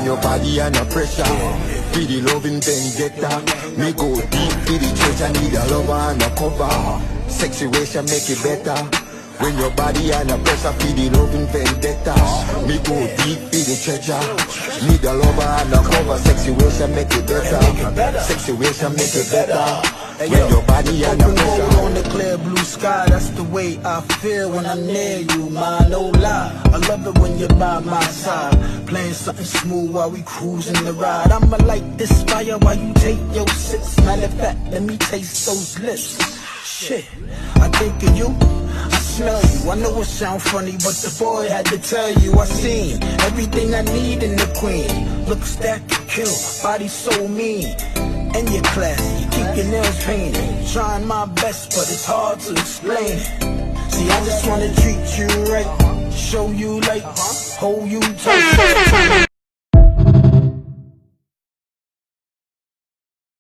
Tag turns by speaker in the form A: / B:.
A: When your body under pressure, feel the loving vendetta. Me go deep, feel the treasure. Need a lover and a cover. Sexy ways make it better. When your body under pressure, feel the loving vendetta. Me go deep, feel the treasure. Need a lover and a cover. Sexy ways make it better. Sexy ways make it better. When your body under pressure.
B: On the clear blue sky, that's the way I feel when I'm near you, man, no lie. I love it when you're by my side, playing something smooth while we cruising the ride. I'ma light this fire while you take your sips. Matter of fact, let me taste those lips. Shit, I think of you, I smell you. I know it sound funny, but the boy had to tell you. I seen everything I need in the queen. Looks that could kill, body so mean. And you're classy, keep your nails painted. Trying my best, but it's hard to explain. See, I just wanna treat you right, show you like, hold you tight.